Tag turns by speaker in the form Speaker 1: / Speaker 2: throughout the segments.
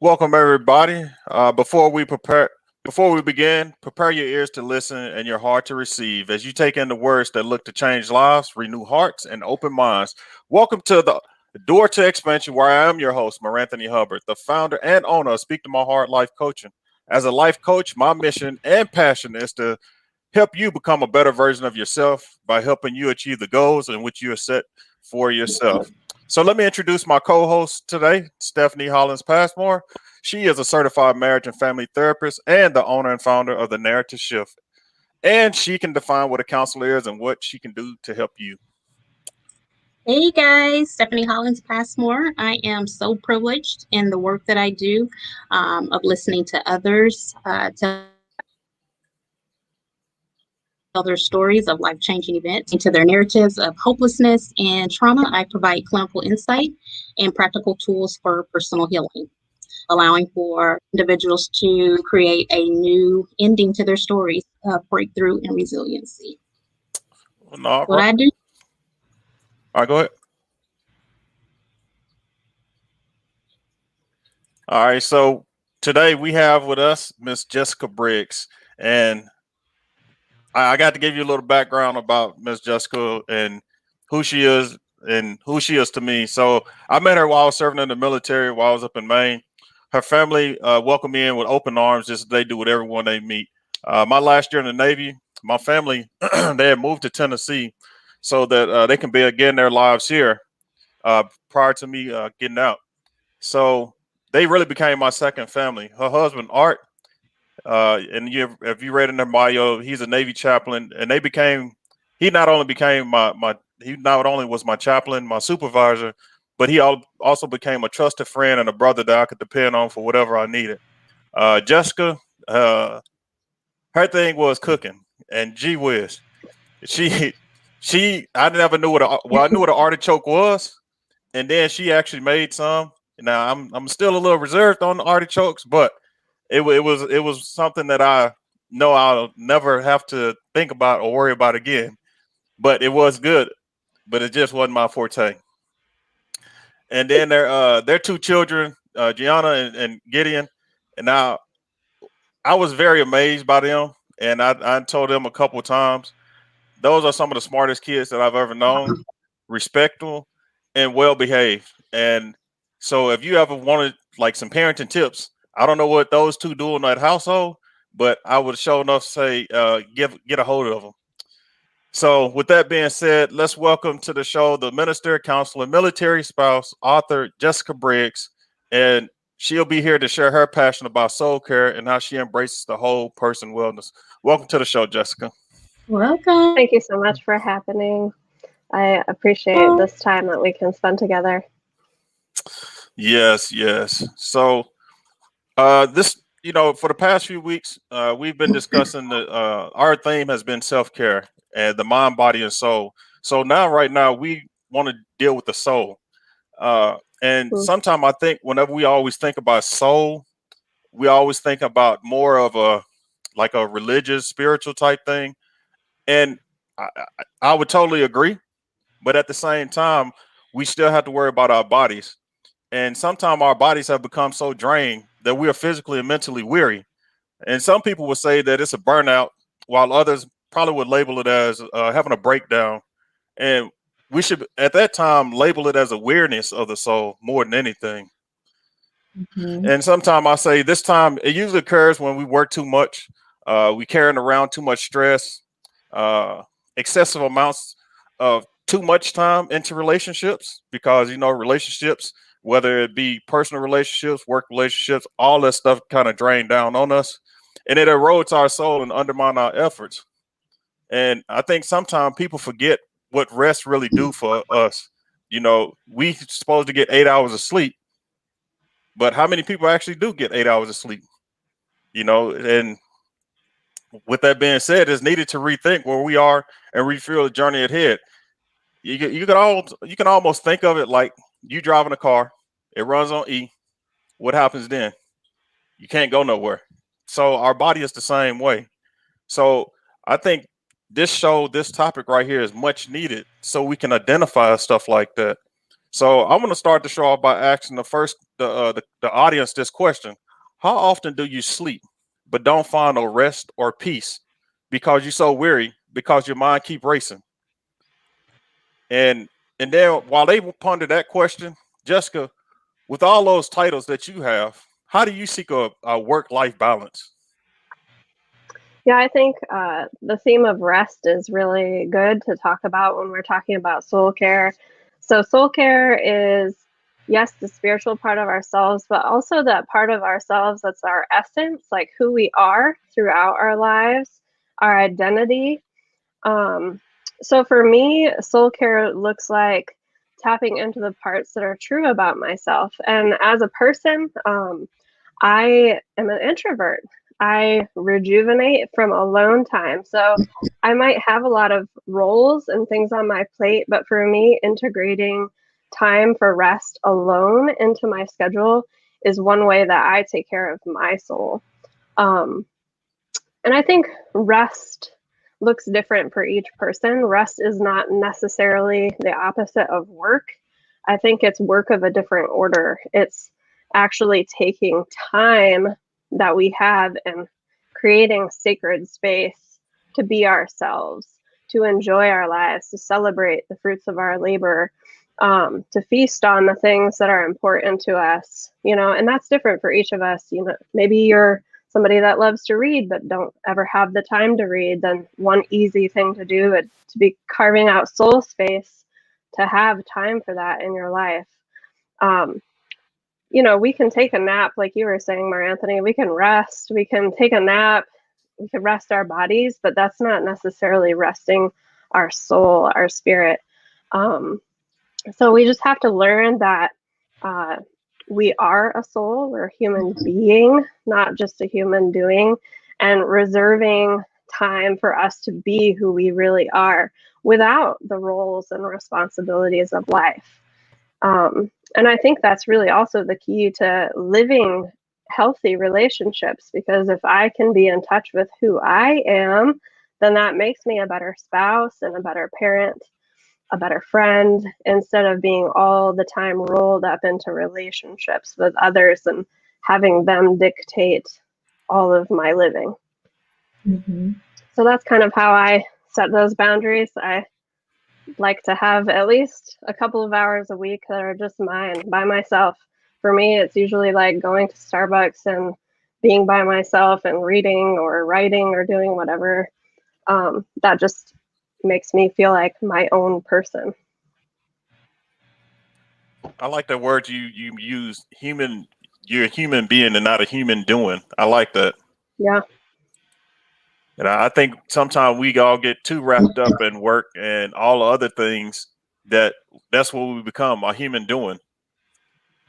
Speaker 1: Welcome everybody. Before we begin, prepare your ears to listen and your heart to receive as you take in the words that look to change lives, renew hearts, and open minds. Welcome to the Door to Expansion, where I am your host, Anthony Hubbard, the founder and owner of Speak to My Heart Life Coaching. As a life coach, my mission and passion is to help you become a better version of yourself by helping you achieve the goals in which you are set for yourself. So let me introduce my co-host today, Stephanie Hollins Passmore. She is a certified marriage and family therapist and the owner and founder of the Narrative Shift. And she can define what a counselor is and what she can do to help you.
Speaker 2: Hey guys, Stephanie Hollins Passmore. I am so privileged in the work that I do of listening to others tell their stories of life changing events, into their narratives of hopelessness and trauma. I provide clinical insight and practical tools for personal healing, allowing for individuals to create a new ending to their stories of breakthrough and resiliency.
Speaker 1: All
Speaker 2: What I
Speaker 1: right.
Speaker 2: do.
Speaker 1: All right, go ahead. All right. So today we have with us Miss Jessica Briggs. And I got to give you a little background about Miss Jessica and who she is to me. So I met her while I was serving in the military while I was up in Maine. Her family welcomed me in with open arms, just as they do with everyone they meet. My last year in the Navy, my family they had moved to Tennessee so that they can begin their lives here prior to me getting out. So they really became my second family. Her husband Art and if you read in their bio, he's a Navy chaplain, and they became. He not only became my he not only was my chaplain, my supervisor, but he also became a trusted friend and a brother that I could depend on for whatever I needed. Jessica, uh, her thing was cooking, and gee whiz, she I never knew I knew what an artichoke was, and then she actually made some. Now I'm still a little reserved on the artichokes, but it was something that I know I'll never have to think about or worry about again. But it was good, but it just wasn't my forte. And then their two children, Gianna and Gideon, and now I was very amazed by them, and I told them a couple of times those are some of the smartest kids that I've ever known, respectful and well behaved. And so if you ever wanted like some parenting tips, I don't know what those two do in that household, but I would show enough say get a hold of them. So with that being said, let's welcome to the show the minister, counselor, military spouse, author Jessica Briggs, and she'll be here to share her passion about soul care and how she embraces the whole person wellness. Welcome to the show, Jessica.
Speaker 2: Welcome.
Speaker 3: Thank you so much for happening. I appreciate this time that we can spend together.
Speaker 1: Yes, yes. So this for the past few weeks we've been discussing the our theme has been self-care and the mind, body, and soul. So now right now we want to deal with the soul. And
Speaker 3: Mm.
Speaker 1: sometimes I think whenever we always think about soul, we always think about more of a like a religious, spiritual type thing. And I would totally agree. But at the same time, we still have to worry about our bodies. And sometimes our bodies have become so drained that we are physically and mentally weary. And some people would say that it's a burnout, while others probably would label it as having a breakdown. And we should, at that time, label it as a weariness of the soul more than anything.
Speaker 2: Mhm.
Speaker 1: And sometimes I say this time, it usually occurs when we work too much, we carrying around too much stress, uh, excessive amounts of too much time into relationships because relationships, whether it be personal relationships, work relationships, all that stuff kind of drain down on us, and it erodes our soul and undermine our efforts. And I think sometimes people forget what rest really do for us. We supposed to get 8 hours of sleep, but how many people actually do get 8 hours of sleep? And with that being said, it's needed to rethink where we are and refuel the journey ahead. You can almost think of it like you driving a car, it runs on E. What happens then? You can't go nowhere. So our body is the same way. So I think this topic right here is much needed so we can identify stuff like that. So I'm going to start the show off by asking the audience this question: how often do you sleep, but don't find no rest or peace because you're so weary because your mind keep racing? And then while they ponder that question, Jessica, with all those titles that you have, how do you seek a work life balance?
Speaker 3: Yeah, I think the theme of rest is really good to talk about when we're talking about soul care. So, soul care is, yes, the spiritual part of ourselves, but also that part of ourselves that's our essence, like who we are throughout our lives, our identity. Um, so, for me, soul care looks like tapping into the parts that are true about myself. And as a person, I am an introvert. I rejuvenate from alone time. So I might have a lot of roles and things on my plate, but for me, integrating time for rest alone into my schedule is one way that I take care of my soul. Um, and I think rest looks different for each person. Rest is not necessarily the opposite of work. I think it's work of a different order. It's actually taking time that we have and creating sacred space to be ourselves, to enjoy our lives, to celebrate the fruits of our labor, to feast on the things that are important to us, and that's different for each of us. Maybe you're somebody that loves to read but don't ever have the time to read, then one easy thing to do would to be carving out soul space to have time for that in your life. um, we can take a nap, like you were saying, Mar Anthony. We can rest, we can take a nap, we can rest our bodies, but that's not necessarily resting our soul, our spirit. So we just have to learn that uh, we are a soul, we're a human being, not just a human doing, and reserving time for us to be who we really are without the roles and responsibilities of life. And I think that's really also the key to living healthy relationships, because if I can be in touch with who I am, then that makes me a better spouse and a better parent, a better friend, instead of being all the time rolled up into relationships with others and having them dictate all of my living.
Speaker 2: Mm-hmm.
Speaker 3: So that's kind of how I set those boundaries. I like to have at least a couple of hours a week that are just mine, by myself. For me, it's usually like going to Starbucks and being by myself and reading or writing or doing whatever. That just makes me feel like my own person.
Speaker 1: I like that word you use, human. You're a human being and not a human doing. I like that.
Speaker 3: Yeah.
Speaker 1: And I think sometimes we all get too wrapped up in work and all the other things that's what we become, a human doing.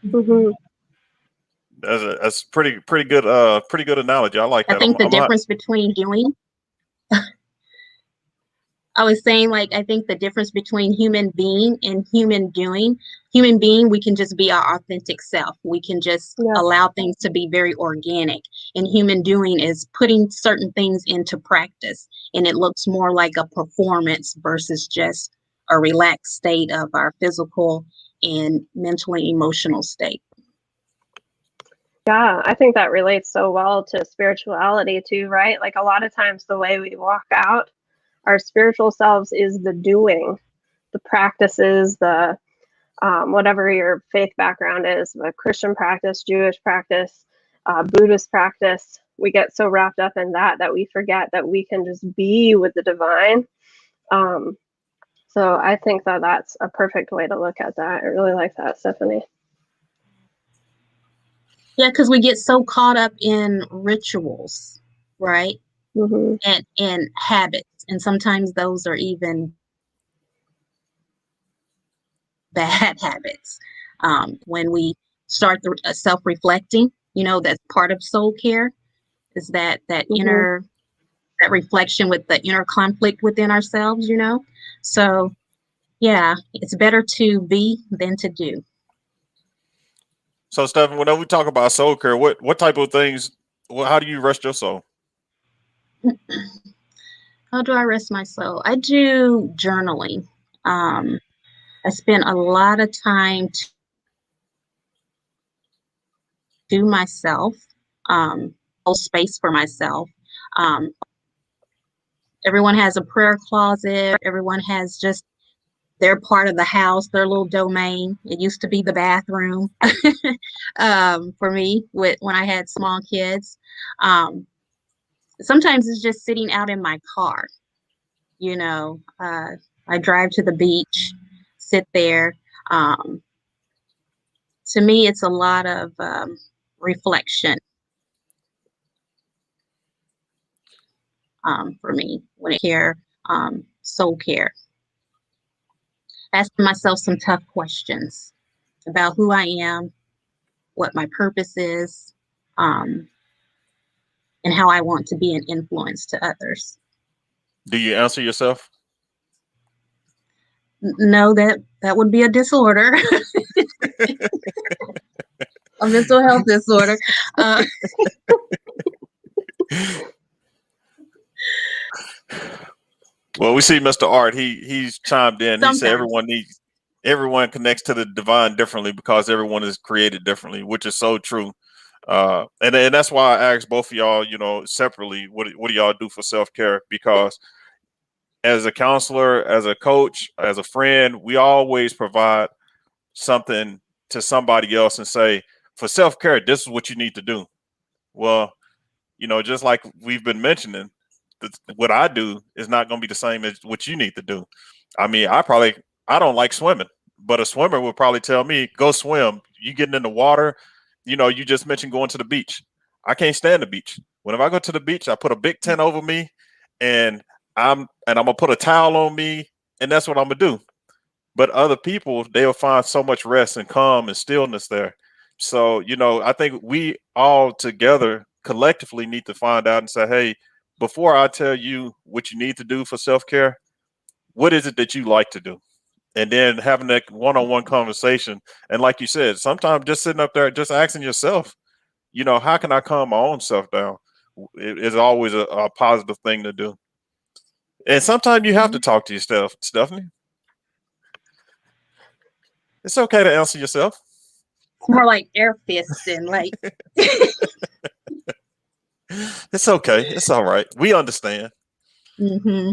Speaker 3: Hmm.
Speaker 1: That's pretty good analogy. I like
Speaker 2: I
Speaker 1: that.
Speaker 2: think the difference between doing, I was saying, like, I think the difference between human being and human doing, human being, we can just be our authentic self. We can just
Speaker 3: Yeah.
Speaker 2: allow things to be very organic. And human doing is putting certain things into practice. And it looks more like a performance versus just a relaxed state of our physical and mentally emotional state.
Speaker 3: Yeah, I think that relates so well to spirituality too, right? Like a lot of times the way we walk out our spiritual selves is the doing, the practices, the whatever your faith background is, a Christian practice, Jewish practice, Buddhist practice. We get so wrapped up in that we forget that we can just be with the divine. Um, so I think that that's a perfect way to look at that. I really like that, Stephanie.
Speaker 2: Yeah, because we get so caught up in rituals, right?
Speaker 3: Mm-hmm.
Speaker 2: And habits. And sometimes those are even bad habits. When we start the self-reflecting, that's part of soul care, is that
Speaker 3: Mm-hmm.
Speaker 2: inner, that reflection with the inner conflict within ourselves. So yeah, it's better to be than to do.
Speaker 1: So, Stephen, whenever we talk about soul care, what type of things? How do you rest your soul?
Speaker 2: How do I rest my soul? I do journaling. Um, I spent a lot of time to myself, whole space for myself. Um, Everyone has a prayer closet. Everyone has just their part of the house, their little domain. It used to be the bathroom for me when I had small kids. Um, Sometimes it's just sitting out in my car. You know, I drive to the beach, sit there. Um, to me, it's a lot of reflection for me when it care, soul care. Asking myself some tough questions about who I am, what my purpose is, um, and how I want to be an influence to others.
Speaker 1: Do you answer yourself?
Speaker 2: No, that would be a disorder, a mental health disorder. Uh,
Speaker 1: Well, we see Mr. Art. He's chimed in. He said
Speaker 2: Sometimes.
Speaker 1: everyone connects to the divine differently because everyone is created differently, which is so true. And that's why I asked both of y'all, separately, what do y'all do for self care? Because as a counselor, as a coach, as a friend, we always provide something to somebody else and say, for self care, this is what you need to do. Well, just like we've been mentioning, what I do is not going to be the same as what you need to do. I mean, I don't like swimming, but a swimmer would probably tell me, go swim. You getting in the water, you just mentioned going to the beach. I can't stand the beach. Whenever I go to the beach, I put a big tent over me and I'm gonna put a towel on me, and that's what I'm gonna do. But other people, they'll find so much rest and calm and stillness there. So, I think we all together collectively need to find out and say, hey, before I tell you what you need to do for self care, what is it that you like to do? And then having that one on one conversation. And like you said, sometimes just sitting up there, just asking yourself, how can I calm my own self down? It is always a positive thing to do. And sometimes you have to talk to yourself, Stephanie. It's okay to answer yourself.
Speaker 2: It's more like air fisting, like
Speaker 1: It's okay. It's all right. We understand.
Speaker 2: hmm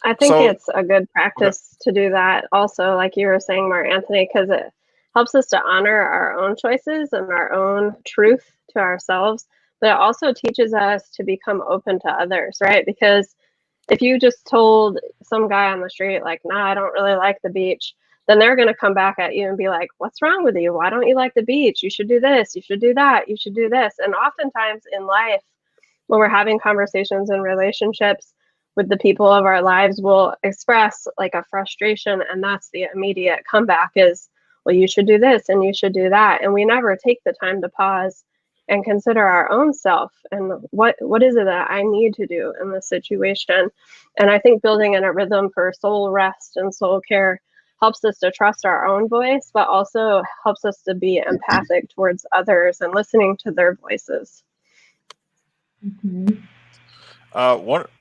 Speaker 3: I think
Speaker 1: So,
Speaker 3: it's a good
Speaker 1: okay.
Speaker 3: practice to do that also, like you were saying, Mark Anthony, because it helps us to honor our own choices and our own truth to ourselves. But it also teaches us to become open to others, right? Because if you just told some guy on the street, like, nah, I don't really like the beach, then they're going to come back at you and be like, what's wrong with you? Why don't you like the beach? You should do this. You should do that. You should do this. And oftentimes in life, when we're having conversations and relationships with the people of our lives, we'll express like a frustration, and that's the immediate comeback is, well, you should do this and you should do that. And we never take the time to pause and consider our own self and what is it that I need to do in this situation. And I think building in a rhythm for soul rest and soul care helps us to trust our own voice, but also helps us to be empathic towards others and listening to their voices.
Speaker 2: hmm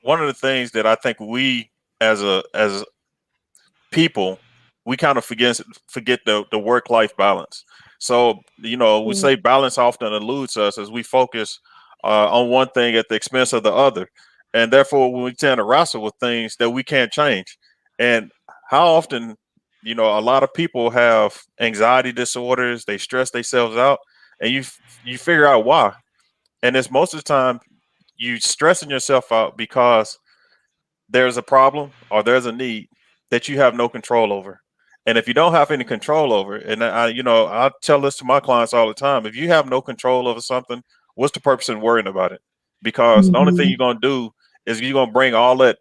Speaker 1: one of the things that I think we as people, we kind of forget the work life balance. So we say balance often eludes us as we focus on one thing at the expense of the other, and therefore when we tend to wrestle with things that we can't change. And how often, a lot of people have anxiety disorders, they stress themselves out, and you figure out why. And it's most of the time you stressing yourself out because there's a problem or there's a need that you have no control over. And if you don't have any control over it, and I tell this to my clients all the time, if you have no control over something, what's the purpose in worrying about it? Because the only thing
Speaker 2: hmm
Speaker 1: you're going to do is you're going to bring all that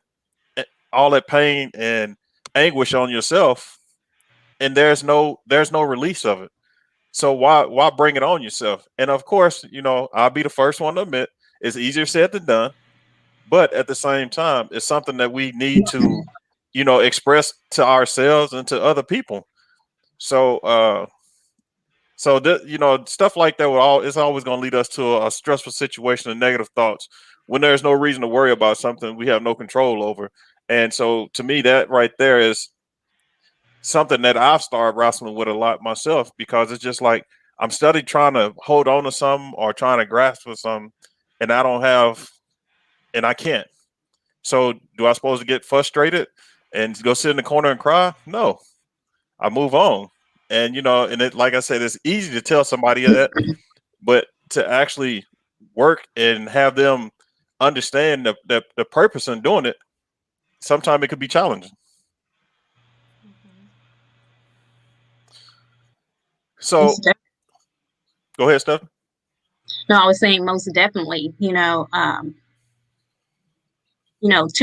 Speaker 1: pain and anguish on yourself, and there's no release of it. So why bring it on yourself? And of course, I'll be the first one to admit it's easier said than done, but at the same time, it's something that we need to, express to ourselves and to other people. So, stuff like that it's always going to lead us to a stressful situation and negative thoughts when there's no reason to worry about something we have no control over. And so, to me, that right there is something that I've started wrestling with a lot myself, because it's just like I'm studying trying to hold on to something or trying to grasp for something, and I don't have, and I can't. So do I supposed to get frustrated and go sit in the corner and cry? No, I move on. And and it, like I said, it's easy to tell somebody that, but to actually work and have them understand the purpose in doing it, sometimes it could be challenging. So
Speaker 2: Most def-
Speaker 1: go ahead, Steph.
Speaker 2: no, I was saying most definitely. Too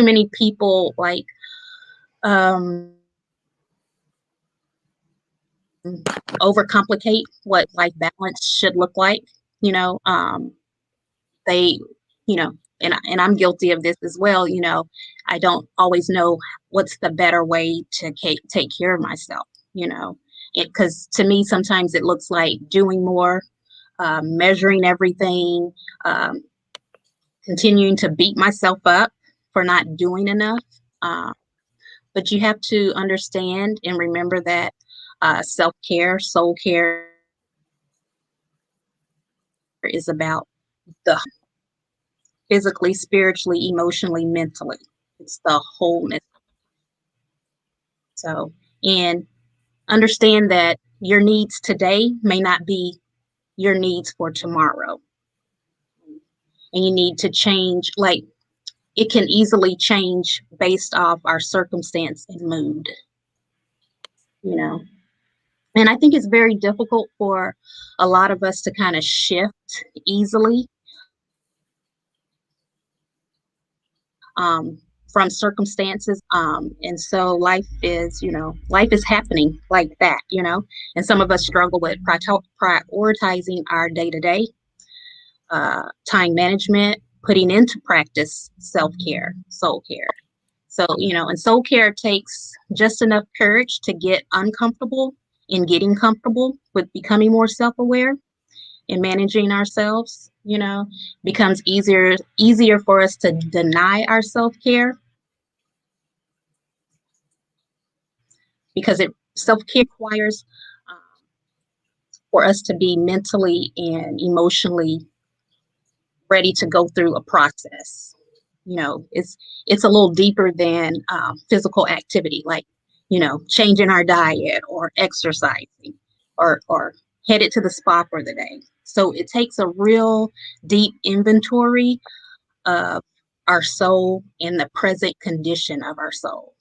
Speaker 2: many people like um, overcomplicate what life balance should look like. You know, they, and I'm guilty of this as well. I don't always know what's the better way to take care of myself. Because to me, sometimes it looks like doing more, measuring everything, um, continuing to beat myself up for not doing enough. Uh, but you have to understand and remember that self care, soul care is about the physically, spiritually, emotionally, mentally. It's the wholeness. So, and understand that your needs today may not be your needs for tomorrow. And you need to change, like, it can easily change based off our circumstance and mood, you know. And I think it's very difficult for a lot of us to kind of shift easily um, from circumstances. And so life is happening like that, and some of us struggle with prioritizing our day to day, time management, putting into practice self care, soul care. So, and soul care takes just enough courage to get uncomfortable in getting comfortable with becoming more self aware and managing ourselves, becomes easier for us to deny our self-care because it self-care requires um, for us to be mentally and emotionally ready to go through a process. It's a little deeper than physical activity, like changing our diet or exercising or headed to the spa for the day. So it takes a real deep inventory of our soul and the present condition of our soul.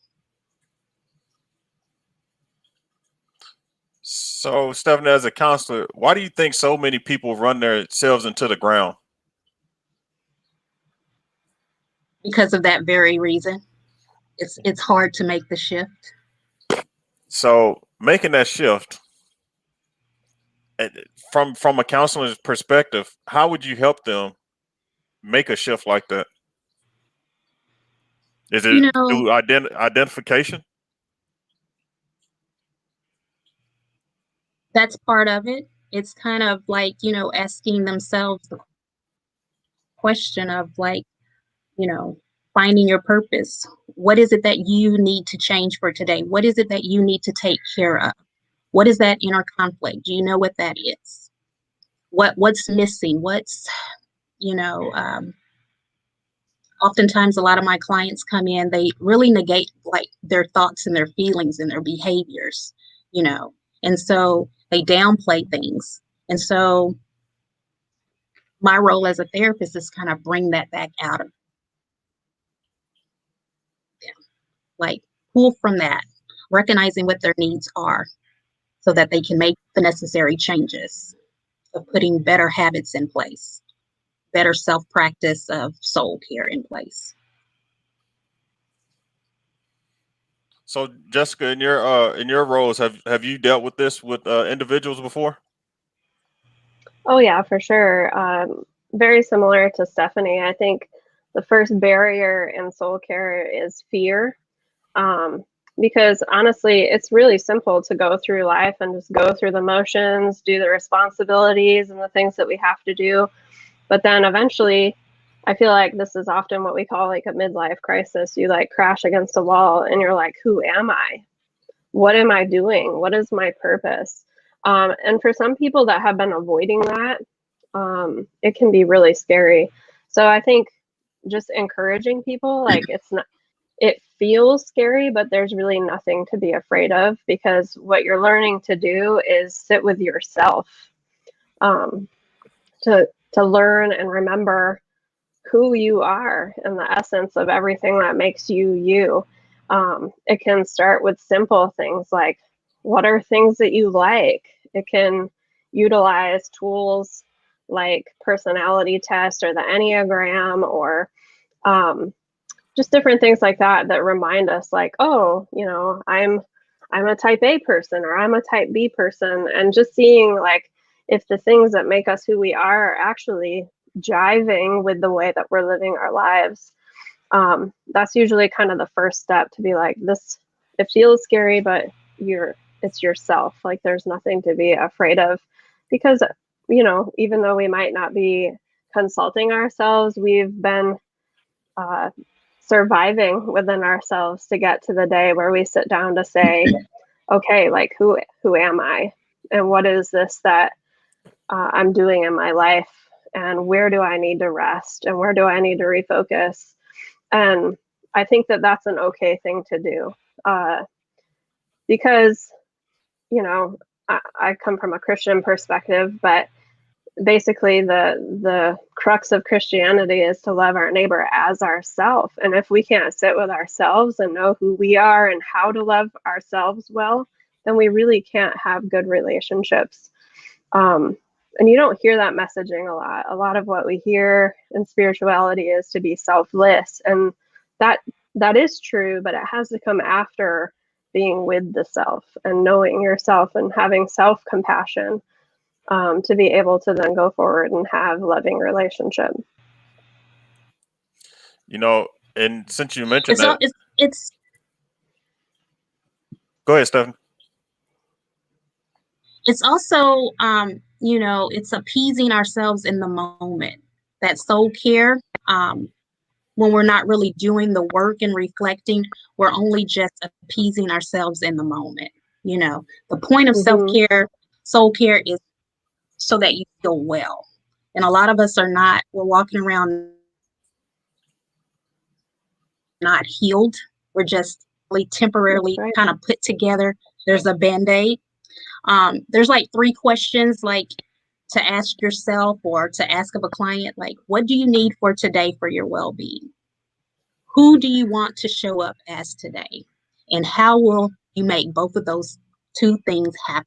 Speaker 1: So, Stephanie, as a counselor, why do you think so many people run themselves into the ground?
Speaker 2: Because of that very reason, it's hard to make the shift.
Speaker 1: So, making that shift eh, from a counselor's perspective, how would you help them make a shift like that? Is it
Speaker 2: You know,
Speaker 1: through identification?
Speaker 2: that's part of it. It's kind of like, asking themselves the question of like, you know, finding your purpose. What is it that you need to change for today? What is it that you need to take care of? What is that inner conflict? Do you know what that is? What's missing? You know, um, Oftentimes a lot of my clients come in, they really negate like their thoughts and their feelings and their behaviors, you know, and so they downplay things. And so my role as a therapist is kind of bring that back out of them, like pull from that, recognizing what their needs are so that they can make the necessary changes of putting better habits in place, better self practice of soul care in place.
Speaker 1: So, Jessica, in your roles, have you dealt with this with individuals before?
Speaker 3: Oh yeah, for sure. Very similar to Stephanie. I think the first barrier in soul care is fear. Um, because honestly, it's really simple to go through life and just go through the motions, do the responsibilities and the things that we have to do. But then eventually, I feel like this is often what we call like a midlife crisis. You like crash against a wall and you're like, who am I? what am I doing? What is my purpose? And for some people that have been avoiding that, it can be really scary. So I think just encouraging people, like, it's not, it feels scary, but there's really nothing to be afraid of, because what you're learning to do is sit with yourself, to learn and remember who you are and the essence of everything that makes you you. It can start with simple things like, what are things that you like? It can utilize tools like personality test or the Enneagram, or just different things like that that remind us, like, oh, you know, I'm a type A person, or I'm a type B person, and just seeing like if the things that make us who we are actually jiving with the way that we're living our lives. That's usually kind of the first step, to be like, this, it feels scary, but it's yourself. Like, there's nothing to be afraid of, because, you know, even though we might not be consulting ourselves, we've been surviving within ourselves to get to the day where we sit down to say, okay, like, who am I, and what is this that I'm doing in my life, and where do I need to rest, and where do I need to refocus? And I think that that's an okay thing to do, because, you know, I come from a Christian perspective, but basically the crux of Christianity is to love our neighbor as ourselves. And if we can't sit with ourselves and know who we are and how to love ourselves well, then we really can't have good relationships. And you don't hear that messaging a lot. A lot of what we hear in spirituality is to be selfless, and that is true, but it has to come after being with the self and knowing yourself and having self-compassion, to be able to then go forward and have loving relationship.
Speaker 1: You know, and since you mentioned
Speaker 2: It's all,
Speaker 1: that,
Speaker 2: it's
Speaker 1: go ahead, Stephen.
Speaker 2: it's also, you know, it's appeasing ourselves in the moment. That soul care, when we're not really doing the work and reflecting, we're only just appeasing ourselves in the moment. You know, the point of self-care, soul care, is so that you feel well. And a lot of us are not, we're walking around not healed. We're just really temporarily kind of put together. There's a Band-Aid. There's like 3 questions, like, to ask yourself or to ask of a client, like, what do you need for today for your well-being? Who do you want to show up as today? And how will you make both of those 2 things happen?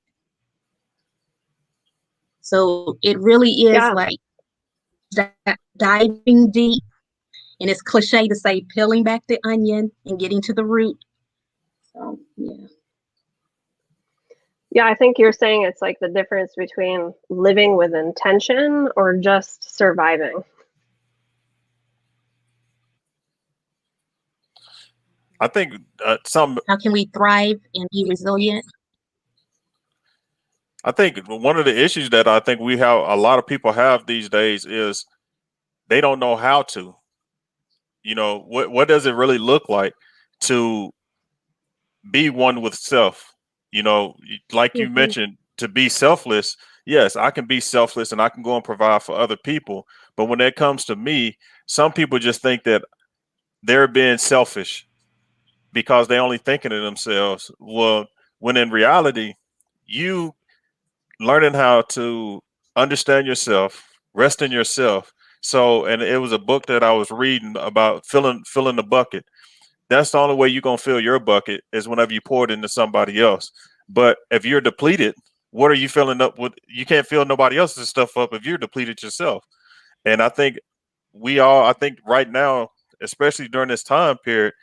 Speaker 2: So it really is like diving deep, and it's cliche to say peeling back the onion and getting to the root. So, yeah.
Speaker 3: Yeah, I think you're saying it's like the difference between living with intention or just surviving.
Speaker 1: I think
Speaker 2: How can we thrive and be resilient?
Speaker 1: I think one of the issues that I think we have, a lot of people have these days, is they don't know how to. You know, what does it really look like to be one with self? You know, like you mentioned, to be selfless. Yes, I can be selfless and I can go and provide for other people. But when it comes to me, some people just think that they're being selfish because they only thinking of themselves. Well, when in reality, you learning how to understand yourself, rest in yourself. So, and it was a book that I was reading about filling the bucket. That's the only way you're gonna fill your bucket, is whenever you pour it into somebody else. But if you're depleted, what are you filling up with? You can't fill nobody else's stuff up if you're depleted yourself. And I think I think right now, especially during this time period,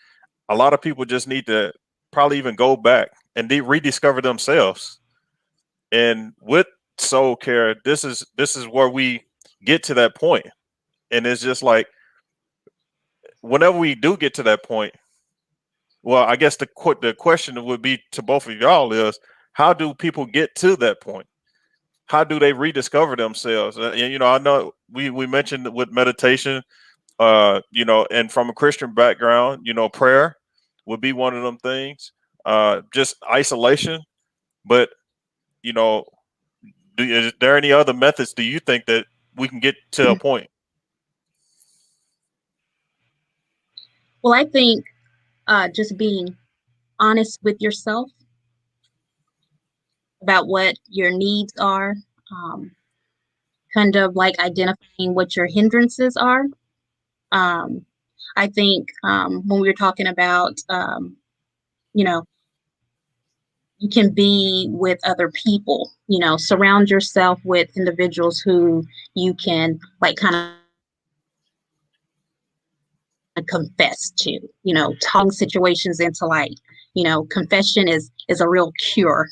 Speaker 1: a lot of people just need to probably even go back and rediscover themselves. And with soul care, this is where we get to that point. And it's just like, whenever we do get to that point, well, I guess the question would be to both of y'all is, how do people get to that point? How do they rediscover themselves? And, you know, I know we mentioned with meditation, you know, and from a Christian background, you know, prayer would be one of them things. just isolation. But you know, is there any other methods do you think that we can get to a point?
Speaker 2: Well, I think just being honest with yourself about what your needs are, um, kind of like identifying what your hindrances are. Um, I think when we were talking about, you know, you can be with other people, surround yourself with individuals who you can like kind of confess to, talking situations into light. Confession is a real cure.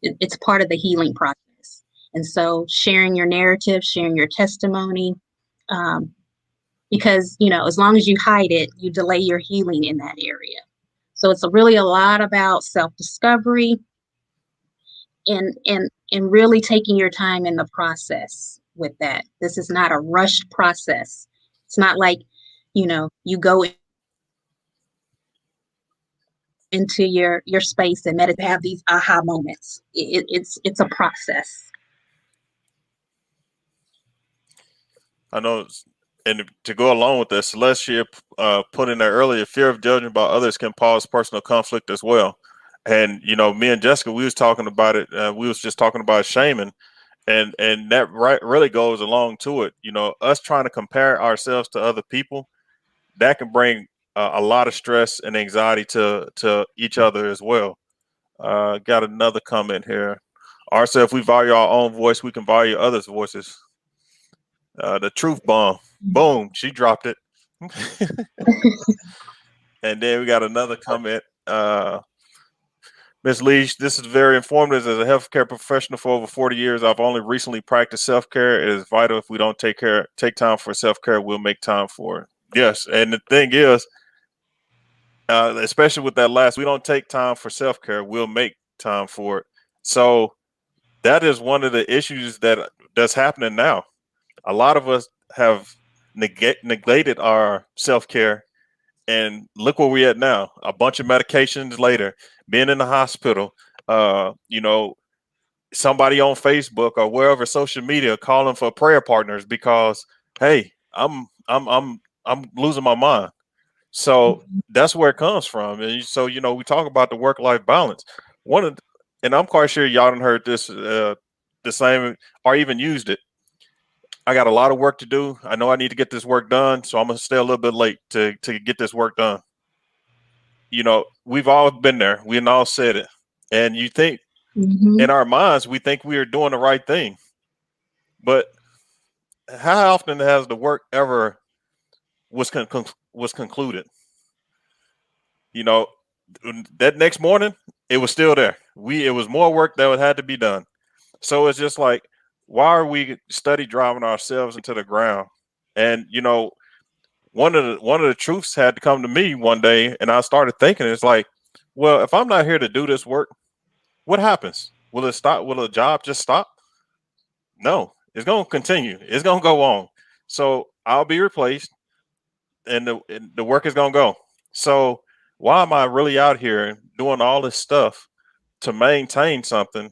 Speaker 2: It's part of the healing process. And so sharing your narrative, sharing your testimony, um, because as long as you hide it, you delay your healing in that area. So it's really a lot about self-discovery and really taking your time in the process with that. This is not a rushed process. It's not like you go into your space and meditate, have these aha moments. It's a process.
Speaker 1: I know, and to go along with that, Celestia put in there earlier, fear of judgment by others can cause personal conflict as well. And me and Jessica, we was talking about it. We was just talking about shaming, and that really goes along to it. Us trying to compare ourselves to other people, that can bring a lot of stress and anxiety to each other as well. Got another comment here. Also, if we value our own voice, we can value others' voices. The truth bomb. Boom, she dropped it. And then we got another comment. Ms. Leach, this is very informative. As a healthcare professional for over 40 years, I've only recently practiced self-care. It is vital. If we don't take time for self-care, we'll make time for it. Yes, and the thing is, especially with that last, we don't take time for self-care, we'll make time for it. So that is one of the issues that's happening now. A lot of us have neglected our self-care, and look where we're at now. A bunch of medications later, being in the hospital, somebody on Facebook or wherever social media calling for prayer partners because, hey, I'm losing my mind. So that's where it comes from. And so we talk about the work-life balance. And I'm quite sure y'all done heard this the same or even used it. I got a lot of work to do. I know I need to get this work done, so I'm gonna stay a little bit late to get this work done. We've all been there. We all said it. And you think in our minds, we think we are doing the right thing. But how often has the work ever was concluded? That next morning, it was still there. It was more work that had to be done. So it's just like, why are we study driving ourselves into the ground? And one of the truths had to come to me one day, and I started thinking, it's like, well, if I'm not here to do this work, what happens? Will it stop? Will the job just stop? No, it's going to continue. It's going to go on. So I'll be replaced, and the work is going to go. So why am I really out here doing all this stuff to maintain something?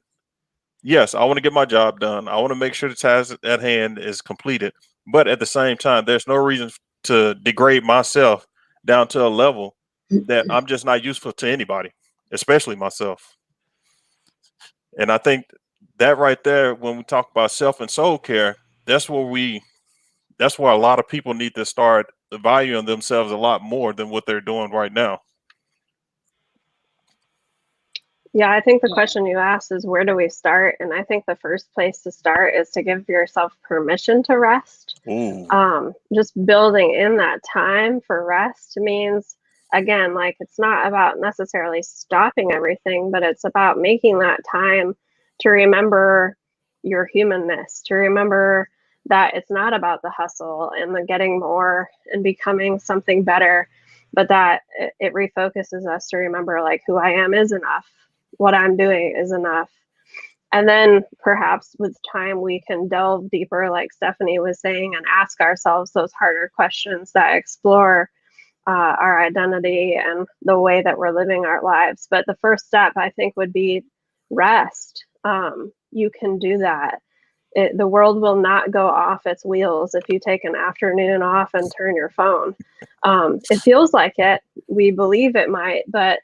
Speaker 1: Yes, I want to get my job done. I want to make sure the task at hand is completed. But at the same time, there's no reason to degrade myself down to a level that I'm just not useful to anybody, especially myself. And I think that right there, when we talk about self and soul care, that's where a lot of people need to start valuing themselves a lot more than what they're doing right now.
Speaker 3: Yeah, I think the question you asked is where do we start? And I think the first place to start is to give yourself permission to rest.
Speaker 1: Ooh.
Speaker 3: Just building in that time for rest means, again, like it's not about necessarily stopping everything, but it's about making that time to remember your humanness, to remember that it's not about the hustle and the getting more and becoming something better, but that it refocuses us to remember like who I am is enough. What I'm doing is enough. And then perhaps with time, we can delve deeper, like Stephanie was saying, and ask ourselves those harder questions that explore our identity and the way that we're living our lives. But the first step, I think, would be rest. You can do that. The world will not go off its wheels if you take an afternoon off and turn your phone. It feels like it. We believe it might, but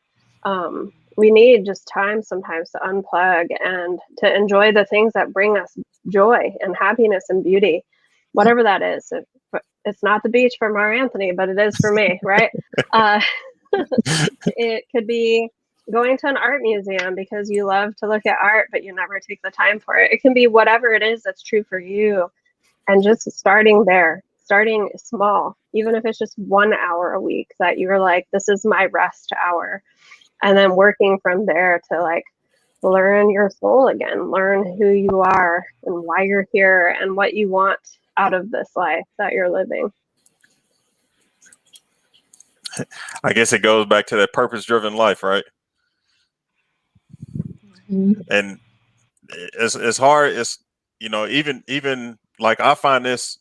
Speaker 3: we need just time sometimes to unplug and to enjoy the things that bring us joy and happiness and beauty, whatever that is. It's not the beach for Mar Anthony, but it is for me, right? It could be going to an art museum because you love to look at art, but you never take the time for it. It can be whatever it is that's true for you. And just starting there, starting small, even if it's just 1 hour a week that you're like, this is my rest hour. And then working from there to like learn your soul again, learn who you are and why you're here and what you want out of this life that you're living.
Speaker 1: I guess it goes back to that purpose-driven life, right?
Speaker 2: Mhm.
Speaker 1: And it's hard. It's, you know, even like I find this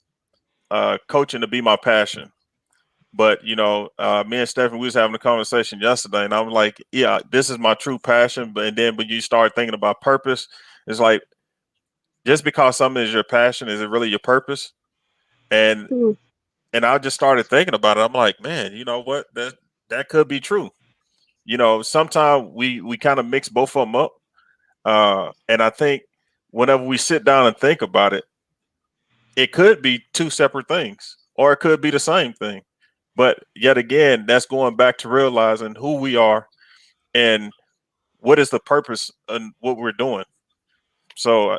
Speaker 1: coaching to be my passion. But you know, me and Stephanie, we was having a conversation yesterday, and I'm like, yeah, this is my true passion. But and then when you start thinking about purpose, it's like just because something is your passion, is it really your purpose? And
Speaker 3: Mm.
Speaker 1: and I just started thinking about it. I'm like, man, you know what? That could be true. You know, sometimes we kind of mix both of them up. And I think whenever we sit down and think about it, it could be two separate things, or it could be the same thing. But yet again, that's going back to realizing who we are and what is the purpose and what we're doing. So,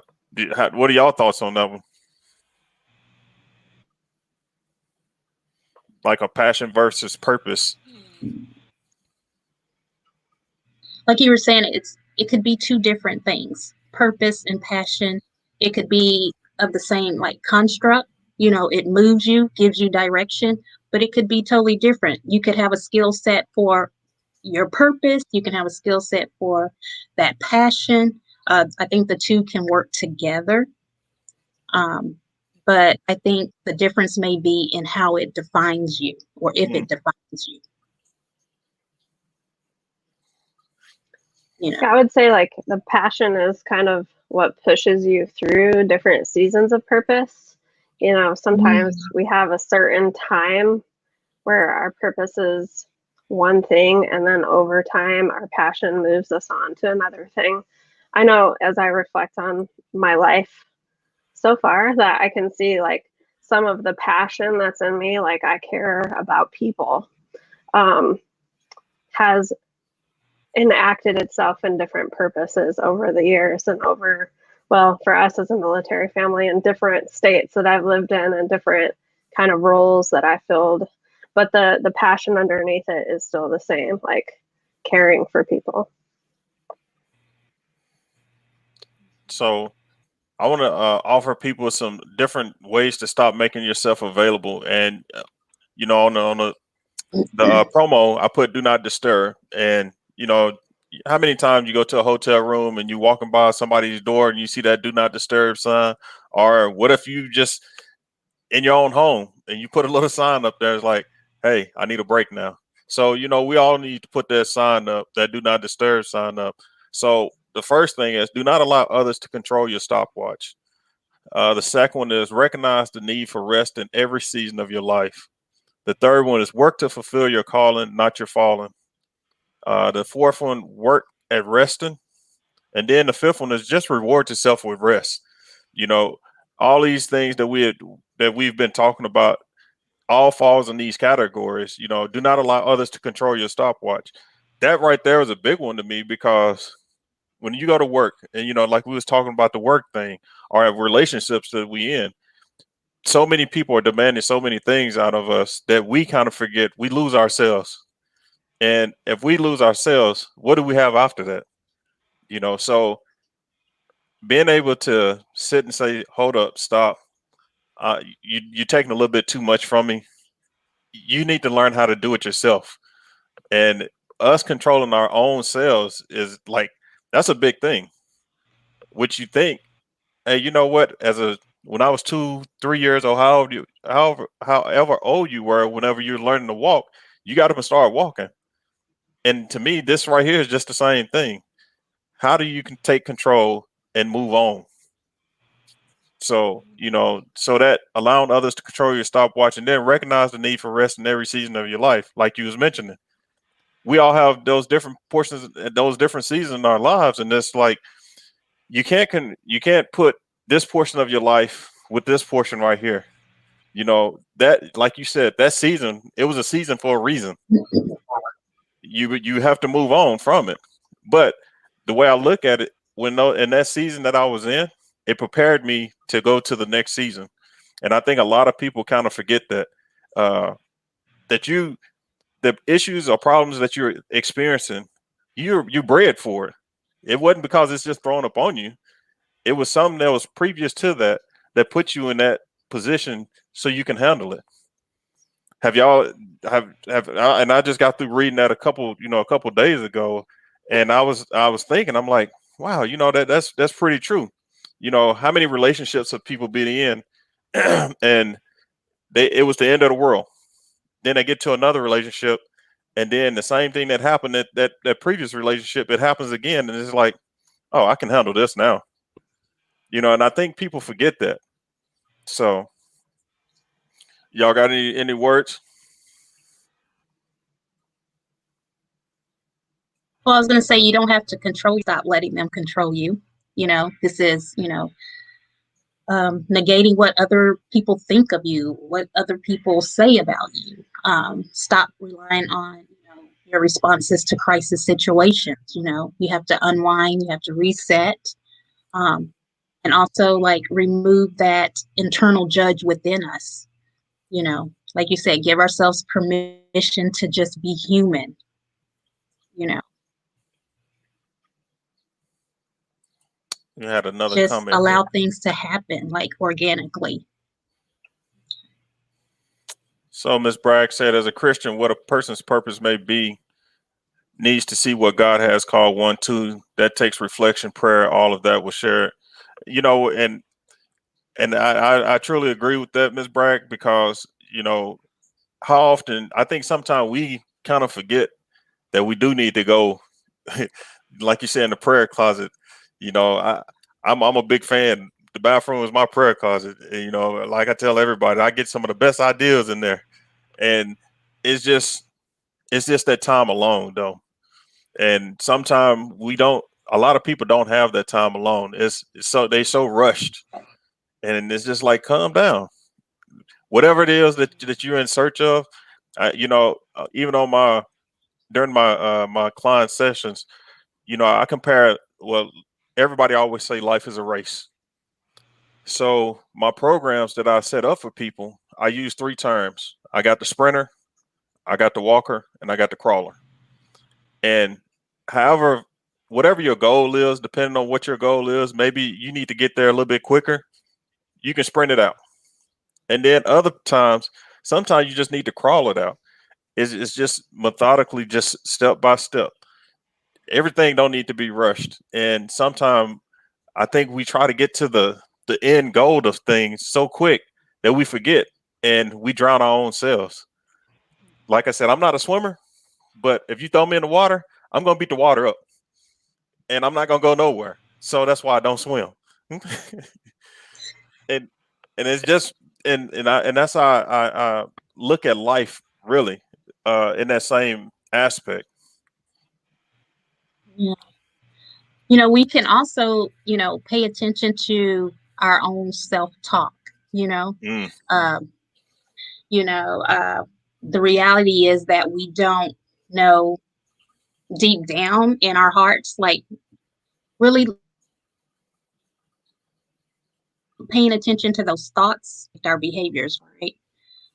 Speaker 1: what are y'all thoughts on that one? Like a passion versus purpose.
Speaker 2: Like you were saying, it could be two different things. Purpose and passion. It could be of the same like construct. It moves you, gives you direction, but it could be totally different. You could have a skill set for your purpose. You can have a skill set for that passion. I think the two can work together. But I think the difference may be in how it defines you, or if
Speaker 1: Mm.
Speaker 2: it defines you.
Speaker 3: I would say like the passion is kind of what pushes you through different seasons of purpose. Sometimes we have a certain time where our purpose is one thing, and then over time, our passion moves us on to another thing. I know as I reflect on my life so far that I can see like some of the passion that's in me, like I care about people, has enacted itself in different purposes over the years and for us as a military family in different states that I've lived in and different kind of roles that I filled. But the passion underneath it is still the same, like caring for people.
Speaker 1: So, I want to offer people some different ways to stop making yourself available. And on the promo, I put "Do Not Disturb," and how many times you go to a hotel room and you walking by somebody's door and you see that "Do Not Disturb" sign, or what if you just in your own home and you put a little sign up there, it's like, "Hey, I need a break now." So we all need to put that sign up, that "Do Not Disturb" sign up. So the first thing is, do not allow others to control your stopwatch. The second one is recognize the need for rest in every season of your life. The third one is work to fulfill your calling, not your falling. The fourth one, work at resting. And then the fifth one is just reward yourself with rest. You know, all these things that we've been talking about all falls in these categories. Do not allow others to control your stopwatch. That right there is a big one to me, because when you go to work and like we was talking about the work thing, or relationships that we in, so many people are demanding so many things out of us that we kind of forget, we lose ourselves. And if we lose ourselves, what do we have after that? So being able to sit and say, hold up, stop, you're taking a little bit too much from me. You need to learn how to do it yourself. And us controlling our own selves is like, that's a big thing. Which you think, hey, you know what? When I was 2, 3 years old, however old you were, whenever you're learning to walk, You got to start walking. And to me, this right here is just the same thing. How do you can take control and move on? So, so that allowing others to control your stopwatch, and then recognize the need for rest in every season of your life, like you was mentioning. We all have those different portions, those different seasons in our lives, and it's like you can't put this portion of your life with this portion right here. That, like you said, that season, it was a season for a reason. You have to move on from it. But the way I look at it, in that season that I was in, it prepared me to go to the next season. And I think a lot of people kind of forget that that the issues or problems that you're experiencing, you bred for it. It wasn't because it's just thrown up on you. It was something that was previous to that put you in that position so you can handle it. Have y'all and I just got through reading that a couple days ago, and I was thinking, I'm like, wow, that's pretty true. How many relationships have people been in and it was the end of the world. Then they get to another relationship, and then the same thing that happened that previous relationship, it happens again, and it's like, oh, I can handle this now. And I think people forget that. So, y'all got any words?
Speaker 2: Well, I was going to say, you don't have to control, stop letting them control you. This is, negating what other people think of you, what other people say about you. Stop relying on, your responses to crisis situations. You have to unwind, you have to reset. And also, like, remove that internal judge within us. Like you said, give ourselves permission to just be human. You know,
Speaker 1: You had another
Speaker 2: just
Speaker 1: comment
Speaker 2: allow
Speaker 1: here.
Speaker 2: things to happen, like, organically.
Speaker 1: So, Ms. Bragg said, as a Christian, what a person's purpose may be needs to see what God has called one to. That takes reflection, prayer, all of that was shared. And I truly agree with that, Ms. Bragg, because how often I think sometimes we kind of forget that we do need to go, like you said, in the prayer closet. I'm a big fan. The bathroom is my prayer closet. And, like I tell everybody, I get some of the best ideas in there, and it's just that time alone, though. And sometimes we don't. A lot of people don't have that time alone. It's so they so rushed, and it's just like, calm down. Whatever it is that you're in search of, even on my during my client sessions, I compare. Well, everybody always say life is a race. So my programs that I set up for people, I use three terms. I got the sprinter, I got the walker, and I got the crawler. And however, whatever your goal is, depending on what your goal is, maybe you need to get there a little bit quicker. You can sprint it out. And then other times, sometimes you just need to crawl it out. It's just methodically, just step by step. Everything don't need to be rushed. And sometimes I think we try to get to the end goal of things so quick that we forget and we drown our own selves. Like I said, I'm not a swimmer, but if you throw me in the water, I'm gonna beat the water up, and I'm not gonna go nowhere. So that's why I don't swim. and and it's just and that's how I look at life really in that same aspect.
Speaker 2: Yeah. We can also, pay attention to our own self-talk. You know,
Speaker 1: Mm,
Speaker 2: um, you know, uh, the reality is that we don't know deep down in our hearts, like, really paying attention to those thoughts, our behaviors, right?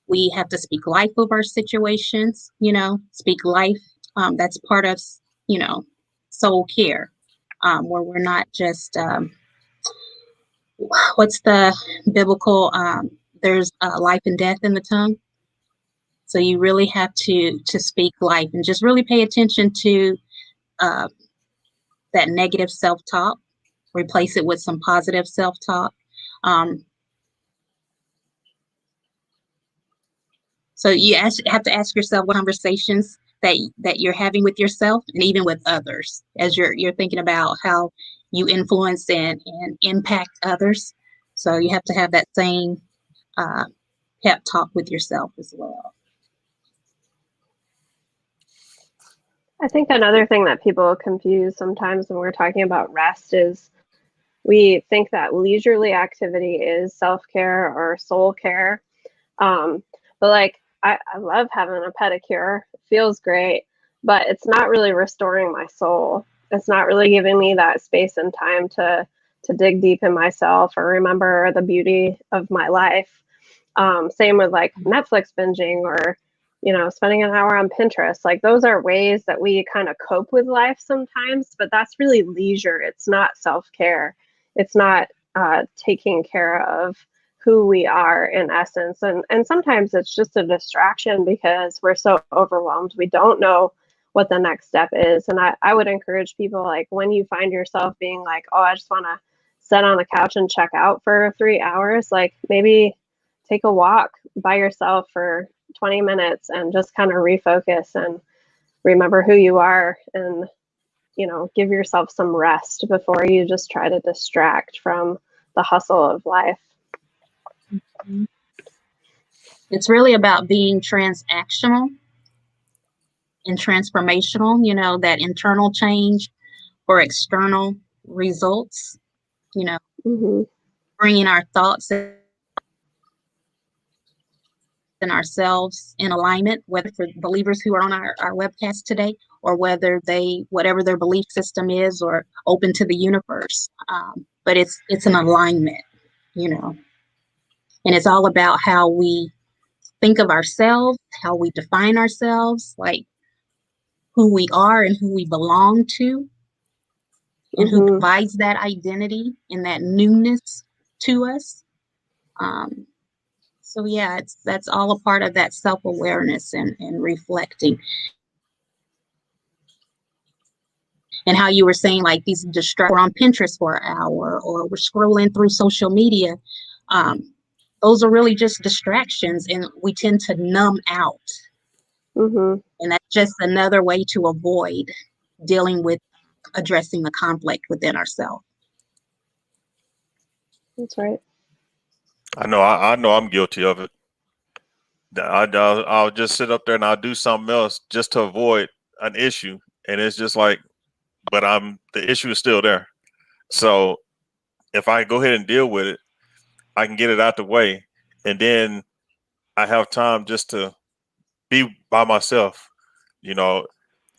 Speaker 2: We have to speak life of our situations, speak life. That's part of, you know, soul care, where we're not just, what's the biblical, there's life and death in the tongue. So you really have to speak life and just really pay attention to uh, that negative self-talk, replace it with some positive self-talk. Um, So you have to ask yourself what conversations that you're having with yourself and even with others as you're thinking about how you influence and impact others. So you have to have that same uh, pep talk with yourself as well.
Speaker 3: I think another thing that people confuse sometimes when we're talking about rest is we think that leisurely activity is self-care or soul care. But like, I love having a pedicure. It feels great, but it's not really restoring my soul. It's not really giving me that space and time to dig deep in myself or remember the beauty of my life. Same with like Netflix binging or, spending an hour on Pinterest. Like those are ways that we kind of cope with life sometimes, but that's really leisure. It's not self-care. It's not taking care of who we are in essence. And sometimes it's just a distraction because we're so overwhelmed. We don't know what the next step is. And I would encourage people, like, when you find yourself being like, oh, I just want to sit on the couch and check out for 3 hours, like maybe take a walk by yourself for 20 minutes and just kind of refocus and remember who you are and, give yourself some rest before you just try to distract from the hustle of life.
Speaker 2: It's really about being transactional and transformational, that internal change for external results, you know,
Speaker 3: Mm-hmm.
Speaker 2: bringing our thoughts and ourselves in alignment, whether for believers who are on our webcast today or whether whatever their belief system is or open to the universe. But it's an alignment, and it's all about how we think of ourselves, how we define ourselves, like who we are and who we belong to, and who
Speaker 3: Mm-hmm.
Speaker 2: provides that identity and that newness to us. Um, so yeah, that's all a part of that self-awareness and reflecting. And how you were saying, like, these we're on Pinterest for an hour or we're scrolling through social media. Um, those are really just distractions and we tend to numb out.
Speaker 3: Mm-hmm.
Speaker 2: And that's just another way to avoid dealing with addressing the conflict within ourselves.
Speaker 3: That's right.
Speaker 1: I know I'm guilty of it. I'll just sit up there and I'll do something else just to avoid an issue, and it's just like, but the issue is still there. So if I go ahead and deal with it, I can get it out the way, and then I have time just to be by myself. You know,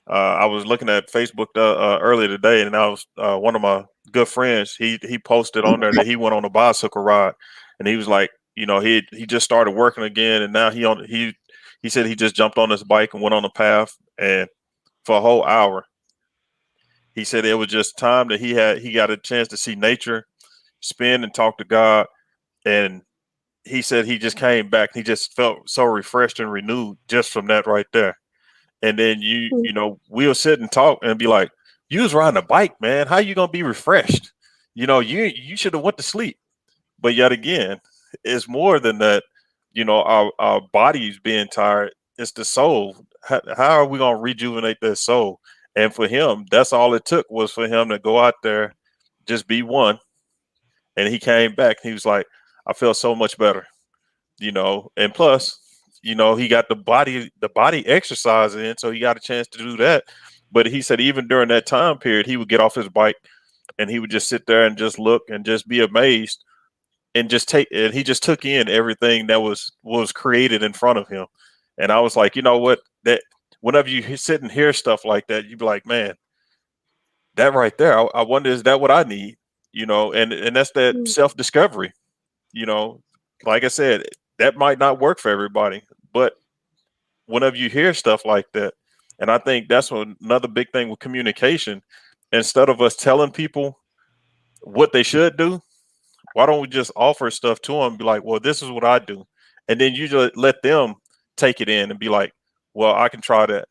Speaker 1: I was looking at Facebook earlier today, and I was one of my good friends. He posted on there that he went on a bicycle ride, and he was like, he just started working again, and now he said he just jumped on his bike and went on a path, and for a whole hour, he said it was just time that he got a chance to see nature, spend and talk to God, and he said he just came back. He just felt so refreshed and renewed just from that right there. And then we'll sit and talk and be like, you was riding a bike, man. How you gonna be refreshed? You should have went to sleep. But yet again, it's more than that. Our bodies being tired. It's the soul. How are we gonna rejuvenate that soul? And for him, that's all it took was for him to go out there, just be one. And he came back. He was like, I felt so much better. And plus, he got the body exercise in, so he got a chance to do that. But he said even during that time period, he would get off his bike and he would just sit there and just look and just be amazed and he just took in everything that was created in front of him. And I was like, you know what, that whenever you sit and hear stuff like that, you'd be like, man, that right there, I wonder, is that what I need? And that's that
Speaker 3: Mm-hmm.
Speaker 1: self-discovery. you know, like I said, that might not work for everybody, but whenever you hear stuff like that, and I think that's another big thing with communication, instead of us telling people what they should do, why don't we just offer stuff to them, be like, well, this is what I do. And then you just let them take it in and be like, well, I can try that.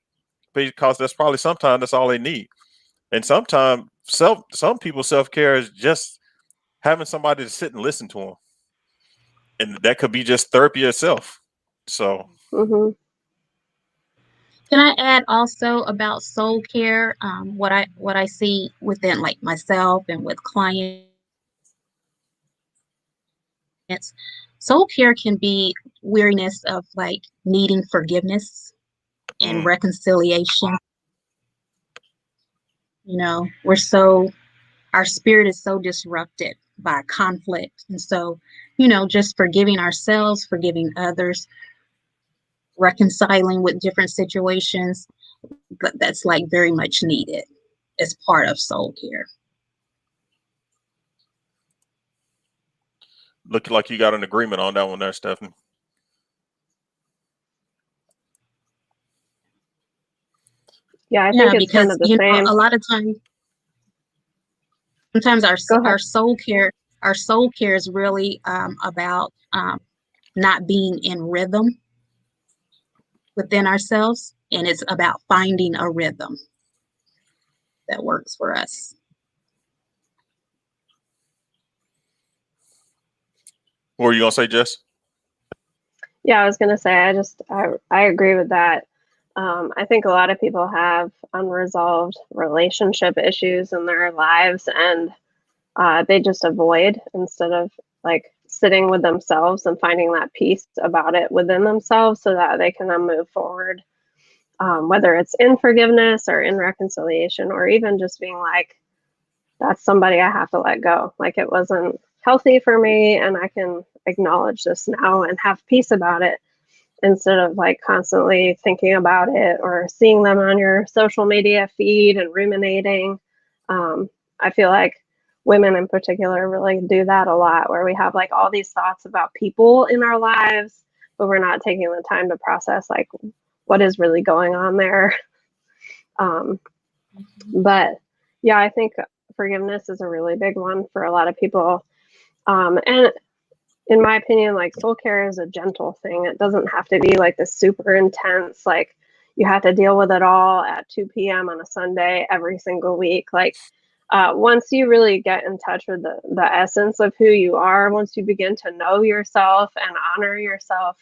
Speaker 1: Because that's probably sometimes that's all they need. And sometimes some people's self-care is just having somebody to sit and listen to them. And that could be just therapy itself. So
Speaker 3: Hmm.
Speaker 2: Can I add also about soul care? What I see within like myself and with clients, soul care can be weariness of like needing forgiveness and
Speaker 1: Mm.
Speaker 2: reconciliation. You know, our spirit is so disrupted by conflict, and so just forgiving ourselves, forgiving others, reconciling with different situations. But that's like very much needed as part of soul care.
Speaker 1: Look like you got an agreement on that one there, Stephanie.
Speaker 3: Yeah, I think
Speaker 2: Yeah,
Speaker 3: it's kind
Speaker 2: because
Speaker 3: of the same.
Speaker 2: a lot of times, sometimes
Speaker 3: Go ahead.
Speaker 2: our soul care is really about not being in rhythm within ourselves, and it's about finding a rhythm that works for us.
Speaker 1: What were you gonna say, Jess?
Speaker 3: Yeah, I was gonna say I agree with that. I think a lot of people have unresolved relationship issues in their lives, and they just avoid instead of like sitting with themselves and finding that peace about it within themselves, so that they can then move forward. Whether it's in forgiveness or in reconciliation, or even just being like, that's somebody I have to let go. Like it wasn't healthy for me, and I can acknowledge this now and have peace about it instead of like constantly thinking about it or seeing them on your social media feed and ruminating. I feel like women in particular really do that a lot, where we have like all these thoughts about people in our lives, but we're not taking the time to process like what is really going on there. Um, but yeah, I think forgiveness is a really big one for a lot of people. And in my opinion, like soul care is a gentle thing. It doesn't have to be like this super intense, like you have to deal with it all at 2 p.m. on a Sunday every single week. Like once you really get in touch with the essence of who you are, once you begin to know yourself and honor yourself,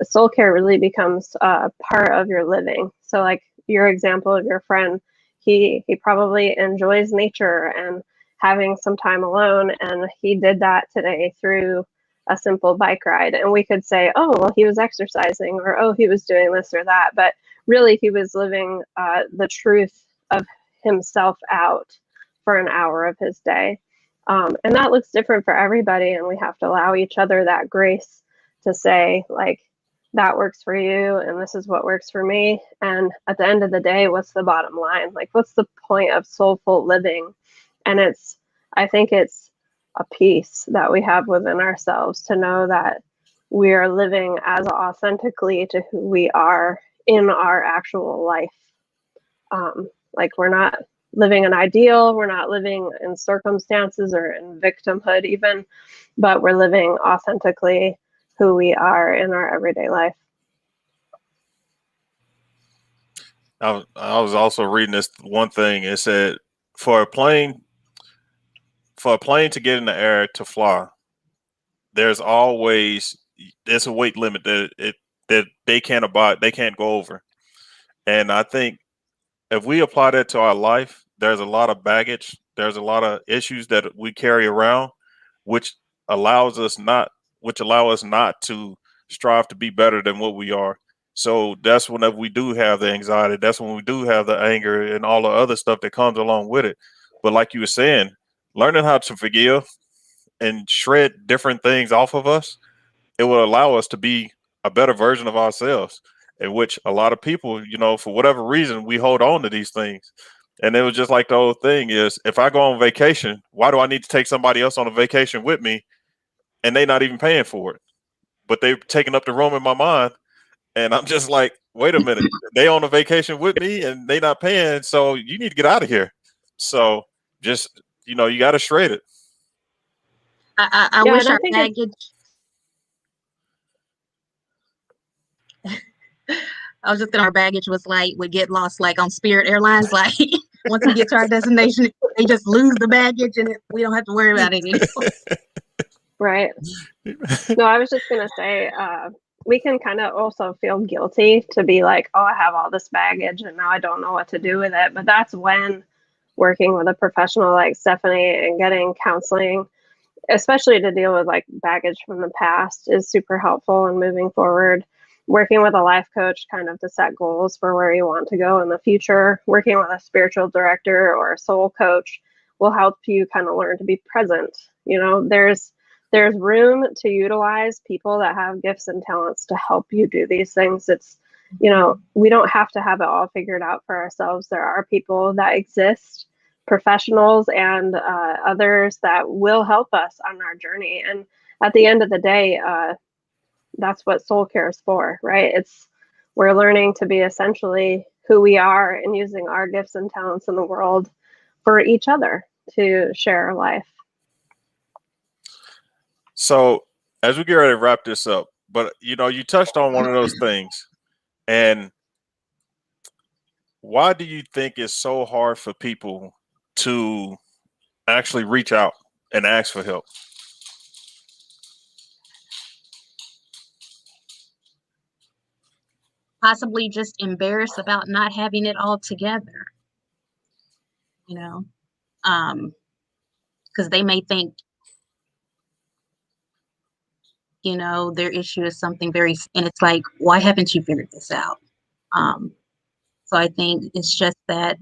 Speaker 3: soul care really becomes part of your living. So like your example of your friend, he probably enjoys nature and having some time alone, and he did that today through a simple bike ride. And we could say, oh, well, he was exercising, or oh, he was doing this or that, but really he was living the truth of himself out for an hour of his day. And that looks different for everybody, and we have to allow each other that grace to say like, that works for you and this is what works for me. And at the end of the day, what's the bottom line? Like, what's the point of soulful living? And I think it's a peace that we have within ourselves to know that we are living as authentically to who we are in our actual life. Like we're not living an ideal, we're not living in circumstances or in victimhood even, but we're living authentically who we are in our everyday life.
Speaker 1: I was also reading this one thing. It said for a plane for a plane to get in the air to fly, there's always there's a weight limit that they can't abide, they can't go over. And I think if we apply that to our life, there's a lot of baggage, there's a lot of issues that we carry around, which allows us not, which allow us not to strive to be better than what we are. So that's whenever we do have the anxiety, that's when we do have the anger and all the other stuff that comes along with it. But like you were saying, learning how to forgive and shred different things off of us, it will allow us to be a better version of ourselves. In which a lot of people, for whatever reason, we hold on to these things. And it was just like the whole thing is, if I go on vacation, why do I need to take somebody else on a vacation with me and they not even paying for it? But they've taken up the room in my mind. And I'm just like, wait a minute, they on a vacation with me and they not paying. So you need to get out of here. So just, you got to shred it.
Speaker 2: I
Speaker 3: Yeah,
Speaker 2: wish
Speaker 3: and I
Speaker 2: our
Speaker 3: think it's
Speaker 2: baggage. I was just gonna our baggage was like would get lost like on Spirit Airlines. Like once we get to our destination, they just lose the baggage and we don't have to worry about it anymore.
Speaker 3: right. No, I was just gonna say, we can kind of also feel guilty to be like, oh, I have all this baggage and now I don't know what to do with it. But that's when working with a professional like Stephanie and getting counseling, especially to deal with like baggage from the past, is super helpful in moving forward. Working with a life coach kind of to set goals for where you want to go in the future. Working with a spiritual director or a soul coach will help you kind of learn to be present. You know, there's room to utilize people that have gifts and talents to help you do these things. It's, you know, we don't have to have it all figured out for ourselves. There are people that exist, professionals and others that will help us on our journey. And at the end of the day, that's what soul care is for, right? We're learning to be essentially who we are and using our gifts and talents in the world for each other to share our life.
Speaker 1: So as we get ready to wrap this up, but you know, you touched on one of those things, and why do you think it's so hard for people to actually reach out and ask for help?
Speaker 2: Possibly just embarrassed about not having it all together, you know, because they may think, you know, their issue is something and it's like, why haven't you figured this out? So I think it's just that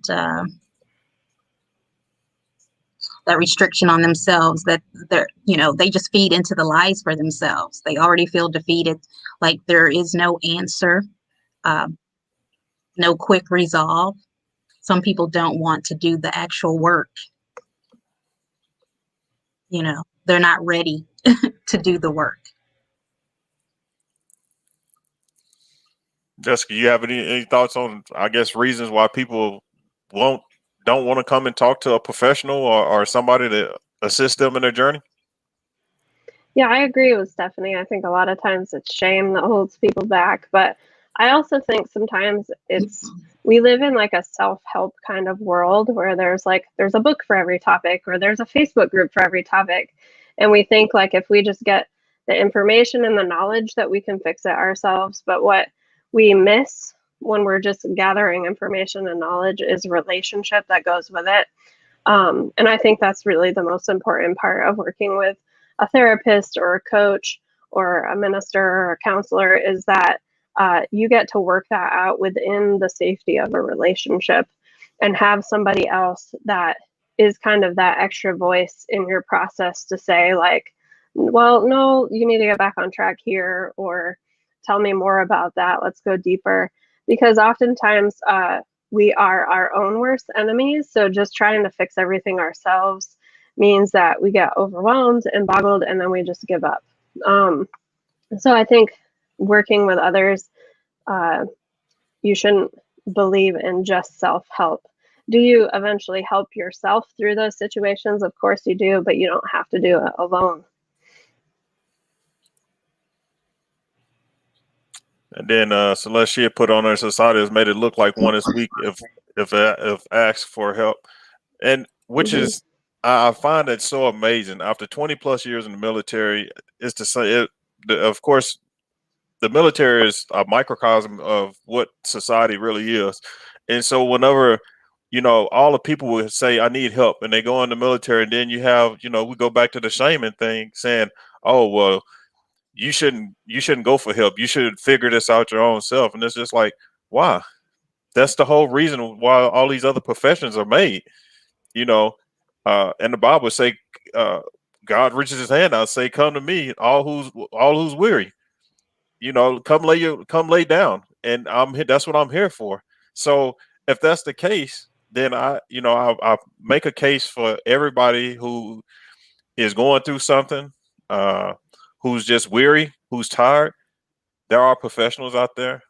Speaker 2: that restriction on themselves, that they just feed into the lies for themselves. They already feel defeated, like there is no answer, no quick resolve. Some people don't want to do the actual work. You know, they're not ready to do the work.
Speaker 1: Jessica, you have any thoughts on, I guess, reasons why people don't want to come and talk to a professional or somebody to assist them in their journey?
Speaker 3: Yeah, I agree with Stephanie. I think a lot of times it's shame that holds people back, but I also think sometimes we live in like a self-help kind of world where there's a book for every topic or there's a Facebook group for every topic. And we think like if we just get the information and the knowledge that we can fix it ourselves. But what we miss when we're just gathering information and knowledge is relationship that goes with it. And I think that's really the most important part of working with a therapist or a coach or a minister or a counselor, is that you get to work that out within the safety of a relationship and have somebody else that is kind of that extra voice in your process to say like, well, no, you need to get back on track here, or tell me more about that. Let's go deeper. Because oftentimes we are our own worst enemies. So just trying to fix everything ourselves means that we get overwhelmed and boggled and then we just give up. So I think working with others, you shouldn't believe in just self-help. Do you eventually help yourself through those situations? Of course you do, but you don't have to do it alone.
Speaker 1: And then Celestia put on her society has made it look like one is weak if asked for help, and which is I find it so amazing. After 20 plus years in the military, is to say it. Of course, the military is a microcosm of what society really is, and so whenever all the people would say I need help, and they go in the military, and then you have we go back to the shaming thing, saying, oh well, you shouldn't go for help. You should figure this out your own self. And it's just like, why? That's the whole reason why all these other professions are made. And the Bible say, God reaches his hand out, say, come to me, all who's weary. Come lay down. And that's what I'm here for. So if that's the case, then I make a case for everybody who is going through something, who's just weary, who's tired. There are professionals out there.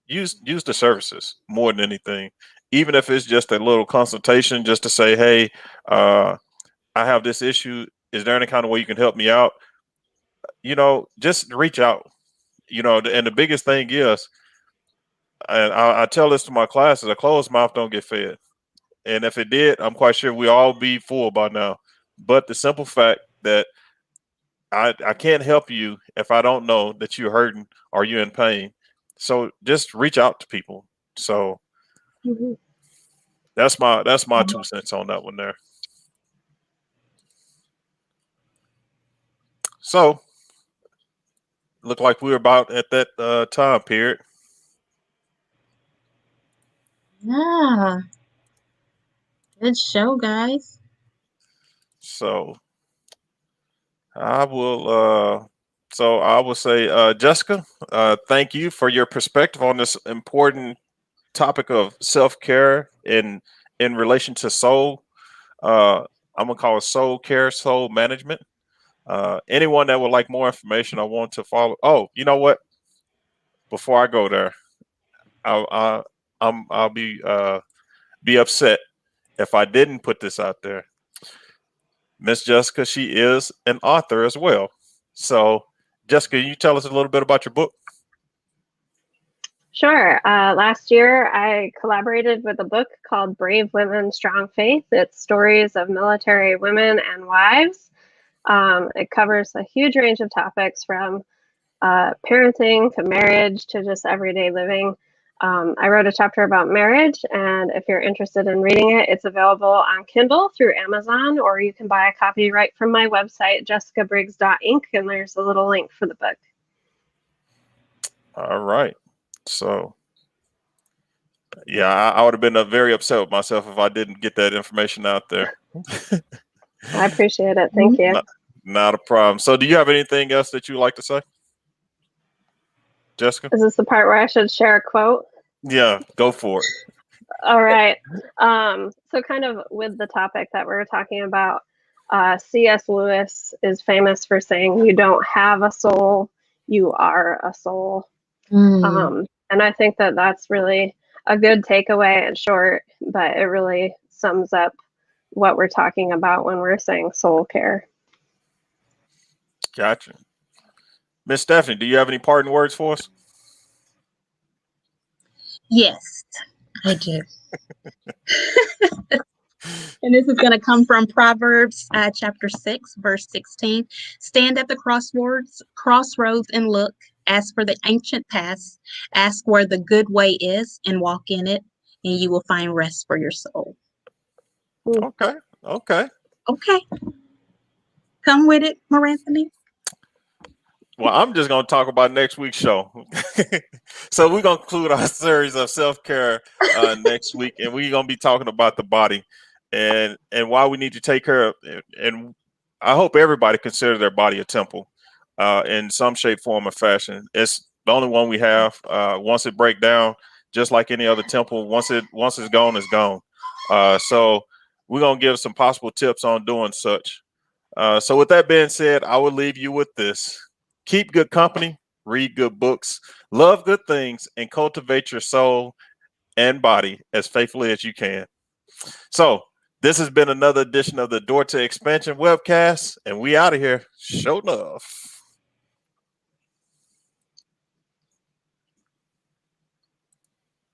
Speaker 1: Use the services more than anything, even if it's just a little consultation, just to say, hey, I have this issue. Is there any kind of way you can help me out? Just reach out. And the biggest thing is, and I tell this to my classes: a closed mouth don't get fed. And if it did, I'm quite sure we all be full by now. But the simple fact that I can't help you if I don't know that you're hurting or you're in pain. So just reach out to people. So
Speaker 3: Mhm.
Speaker 1: that's my 2 cents on that one there. So look like we're about at that time period.
Speaker 2: Yeah, good show, guys.
Speaker 1: So I will I will say Jessica, thank you for your perspective on this important topic of self-care in relation to soul. I'm gonna call it soul care, soul management. Anyone that would like more information, I want to follow. Oh, you know what? Before I go there, I'll be upset if I didn't put this out there. Miss Jessica, she is an author as well. So, Jessica, you tell us a little bit about your book.
Speaker 3: Sure. Last year, I collaborated with a book called Brave Women, Strong Faith. It's stories of military women and wives. It covers a huge range of topics from parenting to marriage to just everyday living. I wrote a chapter about marriage, and if you're interested in reading it, it's available on Kindle through Amazon, or you can buy a copy right from my website, jessicabriggs.inc, and there's a little link for the book.
Speaker 1: All right. So, yeah, I would have been very upset with myself if I didn't get that information out there.
Speaker 3: I appreciate it. Thank you.
Speaker 1: Not a problem. So, do you have anything else that you'd like to say, Jessica?
Speaker 3: Is this the part where I should share a quote?
Speaker 1: Yeah, go for it.
Speaker 3: All right. So kind of with the topic that we're talking about, C.S. Lewis is famous for saying, "You don't have a soul, you are a soul." And I think that that's really a good takeaway and short, but it really sums up what we're talking about when we're saying soul care.
Speaker 1: Gotcha. Miss Stephanie, do you have any parting words for us?
Speaker 2: Yes, I do. And this is going to come from Proverbs chapter 6, verse 16. Stand at the crossroads and look. Ask for the ancient paths. Ask where the good way is and walk in it, and you will find rest for your soul.
Speaker 1: Okay. Okay.
Speaker 2: Okay. Come with it, Moranthony.
Speaker 1: Well, I'm just going to talk about next week's show. So we're going to conclude our series of self-care next week, and we're going to be talking about the body and why we need to take care of it. And I hope everybody consider their body a temple in some shape, form, or fashion. It's the only one we have. Once it breaks down, just like any other temple, once it's gone, it's gone. So we're going to give some possible tips on doing such. So with that being said, I will leave you with this. Keep good company, read good books, love good things, and cultivate your soul and body as faithfully as you can. So this has been another edition of the Door to Expansion webcast, and we out of here. Show love.